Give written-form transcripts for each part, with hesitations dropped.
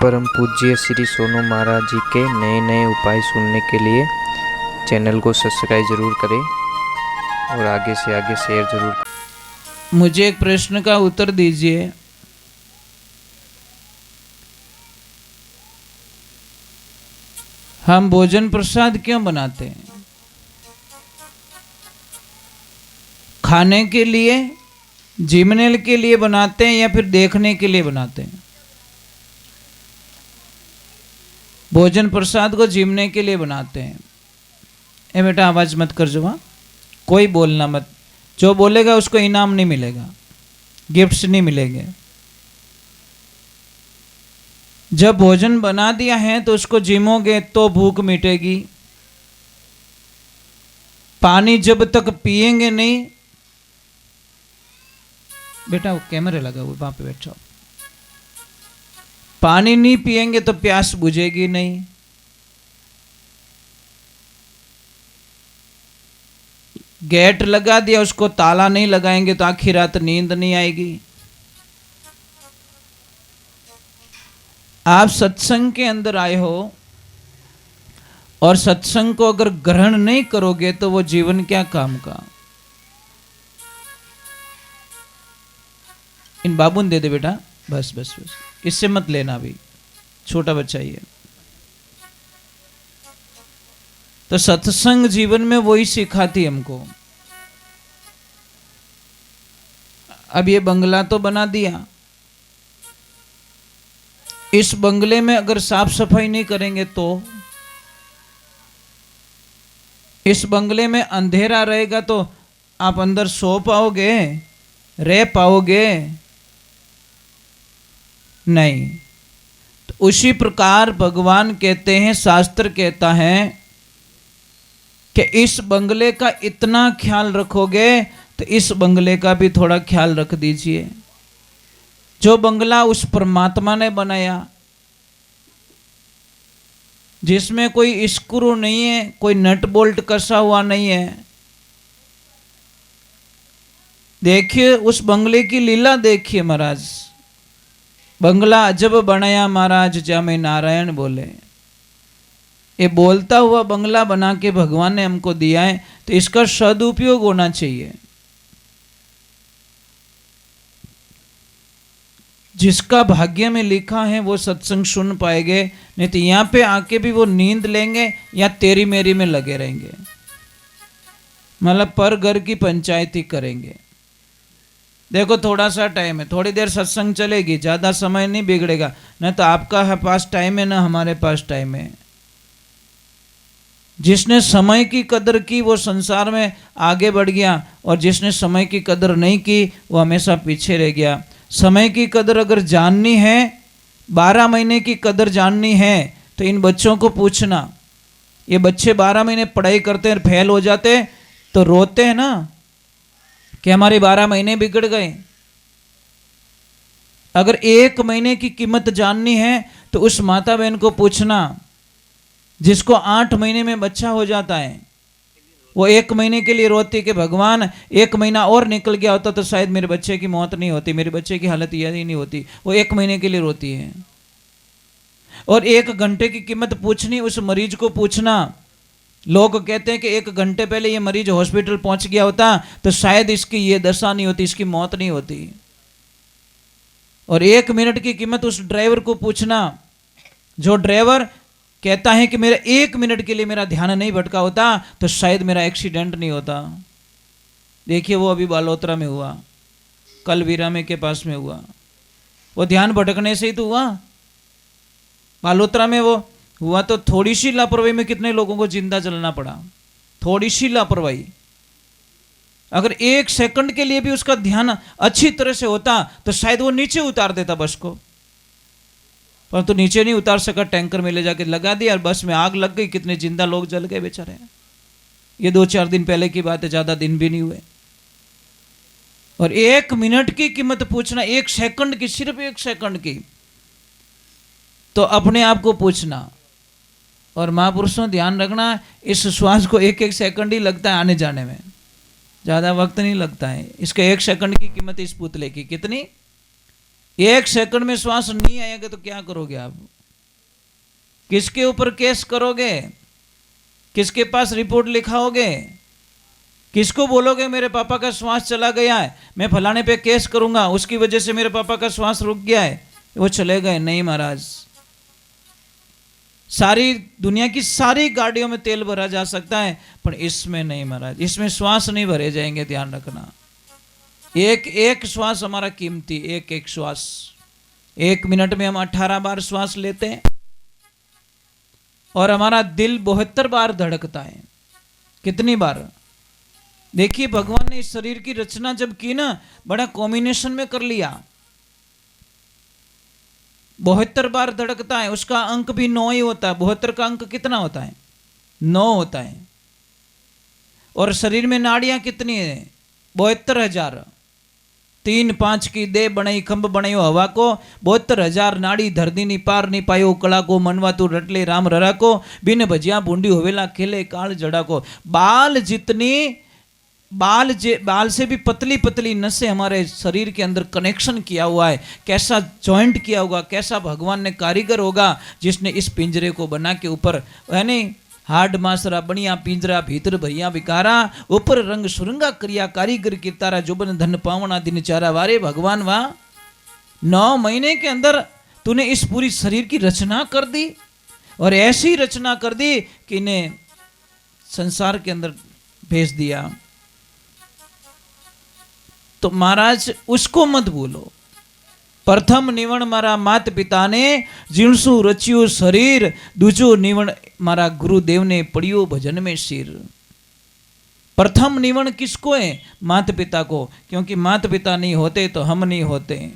परम पूज्य श्री सोनू महाराज जी के नए नए उपाय सुनने के लिए चैनल को सब्सक्राइब जरूर करें और आगे से आगे शेयर जरूर करें। मुझे एक प्रश्न का उत्तर दीजिए। हम भोजन प्रसाद क्यों बनाते हैं? खाने के लिए, जीवने के लिए बनाते हैं या फिर देखने के लिए बनाते हैं? भोजन प्रसाद को जीवने के लिए बनाते हैं। ए बेटा आवाज मत कर, जो कोई बोलना मत। जो बोलेगा उसको इनाम नहीं मिलेगा, गिफ्ट्स नहीं मिलेंगे। जब भोजन बना दिया है तो उसको जिमोगे तो भूख मिटेगी। पानी जब तक पिएंगे नहीं, बेटा वो कैमरे लगा हुआ वहां पे बैठो, पानी नहीं पिएंगे तो प्यास बुझेगी नहीं। गेट लगा दिया, उसको ताला नहीं लगाएंगे तो आखिर रात नींद नहीं आएगी। आप सत्संग के अंदर आए हो और सत्संग को अगर ग्रहण नहीं करोगे तो वो जीवन क्या काम का। इन बाबून दे दे बेटा, बस बस बस, इससे मत लेना, भी छोटा बच्चा ही है। तो सत्संग जीवन में वही सिखाती हमको। अब ये बंगला तो बना दिया, इस बंगले में अगर साफ सफाई नहीं करेंगे तो, इस बंगले में अंधेरा रहेगा तो आप अंदर सो पाओगे, रह पाओगे? नहीं। तो उसी प्रकार भगवान कहते हैं, शास्त्र कहता है कि इस बंगले का इतना ख्याल रखोगे तो इस बंगले का भी थोड़ा ख्याल रख दीजिए। जो बंगला उस परमात्मा ने बनाया, जिसमें कोई स्क्रू नहीं है, कोई नट बोल्ट कसा हुआ नहीं है। देखिए उस बंगले की लीला देखिए महाराज। बंगला अजब बनाया महाराज, जामे नारायण बोले। ये बोलता हुआ बंगला बना के भगवान ने हमको दिया है, तो इसका सदुपयोग होना चाहिए। जिसका भाग्य में लिखा है वो सत्संग सुन पाएंगे, नहीं तो यहां पे आके भी वो नींद लेंगे या तेरी मेरी में लगे रहेंगे, मतलब पर घर की पंचायत ही करेंगे। देखो थोड़ा सा टाइम है, थोड़ी देर सत्संग चलेगी, ज्यादा समय नहीं बिगड़ेगा। न तो आपका पास टाइम है, ना हमारे पास टाइम है। जिसने समय की कदर की वो संसार में आगे बढ़ गया, और जिसने समय की कदर नहीं की वो हमेशा पीछे रह गया। समय की कदर अगर जाननी है, 12 महीने की कदर जाननी है, तो इन बच्चों को पूछना। ये बच्चे 12 महीने पढ़ाई करते हैं, फेल हो जाते तो रोते हैं ना कि हमारे 12 महीने बिगड़ गए। अगर 1 महीने की कीमत जाननी है तो उस माता बहन को पूछना जिसको 8 महीने में बच्चा हो जाता है। वो 1 महीने के लिए रोती कि भगवान 1 महीना और निकल गया होता तो शायद मेरे बच्चे की मौत नहीं होती, मेरे बच्चे की हालत यह नहीं होती। वो 1 महीने के लिए रोती है। और 1 घंटे की कीमत पूछनी, उस मरीज को पूछना। लोग कहते हैं कि 1 घंटे पहले ये मरीज हॉस्पिटल पहुंच गया होता तो शायद इसकी ये दशा नहीं होती, इसकी मौत नहीं होती। और 1 मिनट की कीमत उस ड्राइवर को पूछना, जो ड्राइवर कहता है कि मेरा 1 मिनट के लिए मेरा ध्यान नहीं भटका होता तो शायद मेरा एक्सीडेंट नहीं होता। देखिए वो अभी बालोतरा में हुआ, कल वीरामे के पास में हुआ। वो ध्यान भटकने से ही तो हुआ। बालोतरा में वो हुआ तो थोड़ी सी लापरवाही में कितने लोगों को जिंदा जलना पड़ा। थोड़ी सी लापरवाही, अगर 1 सेकंड के लिए भी उसका ध्यान अच्छी तरह से होता तो शायद वो नीचे उतार देता बस को, पर तो नीचे नहीं उतार सका। टैंकर में ले जाके लगा दिया और बस में आग लग गई, कितने जिंदा लोग जल गए बेचारे। ये 2-4 दिन पहले की बात है, ज्यादा दिन भी नहीं हुए। और 1 मिनट की कीमत पूछना, 1 सेकंड की, सिर्फ 1 सेकंड की, तो अपने आप को पूछना। और महापुरुषों ध्यान रखना, इस श्वास को 1-1 सेकंड ही लगता है आने जाने में, ज्यादा वक्त नहीं लगता है। इसके 1 सेकंड की कीमत इस पुतले की कितनी? 1 सेकंड में श्वास नहीं आएगा तो क्या करोगे आप? किसके ऊपर केस करोगे? किसके पास रिपोर्ट लिखाओगे? किसको बोलोगे मेरे पापा का श्वास चला गया है, मैं फलाने पे केस करूंगा, उसकी वजह से मेरे पापा का श्वास रुक गया है, वो चले गए? नहीं महाराज। सारी दुनिया की सारी गाड़ियों में तेल भरा जा सकता है, पर इसमें नहीं महाराज, इसमें श्वास नहीं भरे जाएंगे। ध्यान रखना, एक एक श्वास हमारा कीमती, एक एक श्वास। 1 मिनट में हम 18 बार श्वास लेते हैं और हमारा दिल 72 बार धड़कता है। कितनी बार? देखिए, भगवान ने इस शरीर की रचना जब की ना, बड़ा कॉम्बिनेशन में कर लिया। 72 बार धड़कता है, उसका अंक भी 9 ही होता है। 72 का अंक कितना होता है? 9 होता है। और शरीर में नाड़ियां कितनी है? 72,000। 3-5 की दे बनाई खंभ बनायो हवा को, 72,000 नाड़ी धरदी नी पार नी पायो कला को, मनवा तू रटले राम ररा को, बिन भजिया बूंदी होवेला खेले काल जड़ा को। बाल जितनी बाल से भी पतली पतली नसें हमारे शरीर के अंदर कनेक्शन किया हुआ है। कैसा जॉइंट किया होगा, कैसा भगवान ने कारीगर होगा जिसने इस पिंजरे को बना के ऊपर, यानी हाड मासरा बनिया पिंजरा भीतर भैया बिकारा, ऊपर रंग सुरंगा करिया कारीगर की तारा, जुबन धन पावना दिन चारा। वारे भगवान वाह, 9 महीने के अंदर तूने इस पूरी शरीर की रचना कर दी, और ऐसी रचना कर दी कि इन्हें संसार के अंदर भेज दिया। तो महाराज उसको मत भूलो। प्रथम निवण मारा मात पिता ने, जीणसु रचियो शरीर, दूजो निवण मारा गुरुदेव ने, पड़ियो भजन में सिर। प्रथम निवण किसको है? माता पिता को, क्योंकि माता पिता नहीं होते तो हम नहीं होते।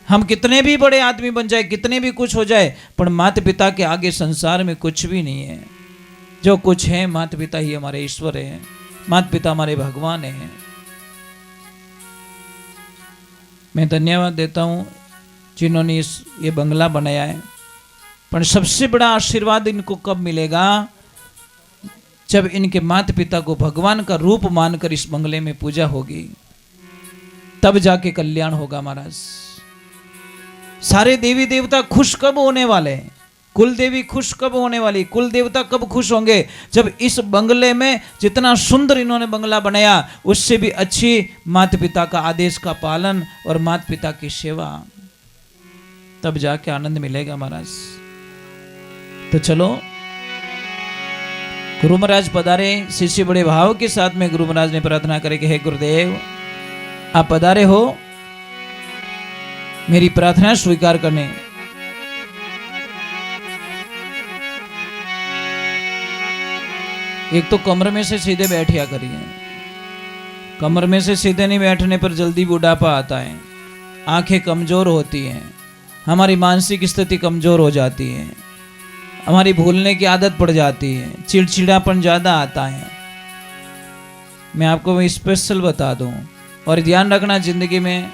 हम कितने भी बड़े आदमी बन जाए, कितने भी कुछ हो जाए, पर माता पिता के आगे संसार में कुछ भी नहीं है। जो कुछ है, माता पिता ही हमारे ईश्वर है, माता पिता हमारे भगवान है। मैं धन्यवाद देता हूँ जिन्होंने ये बंगला बनाया है, पर सबसे बड़ा आशीर्वाद इनको कब मिलेगा? जब इनके माता पिता को भगवान का रूप मानकर इस बंगले में पूजा होगी, तब जाके कल्याण होगा महाराज। सारे देवी देवता खुश कब होने वाले हैं? कुल देवी खुश कब होने वाली? कुल देवता कब खुश होंगे? जब इस बंगले में जितना सुंदर इन्होंने बंगला बनाया, उससे भी अच्छी माता पिता का आदेश का पालन और माता पिता की सेवा, तब जाके आनंद मिलेगा महाराज। तो चलो, गुरु महाराज पधारे। शिष्य बड़े भाव के साथ में गुरु महाराज ने प्रार्थना करे कि हे गुरुदेव, आप पधारे हो मेरी प्रार्थना स्वीकार करने। एक तो कमर में से सीधे बैठिया करिए, कमर में से सीधे नहीं बैठने पर जल्दी बुढ़ापा आता है, आंखें कमजोर होती हैं, हमारी मानसिक स्थिति कमजोर हो जाती है, हमारी भूलने की आदत पड़ जाती है, चिड़चिड़ापन ज्यादा आता है। मैं आपको स्पेशल बता दूं, और ध्यान रखना जिंदगी में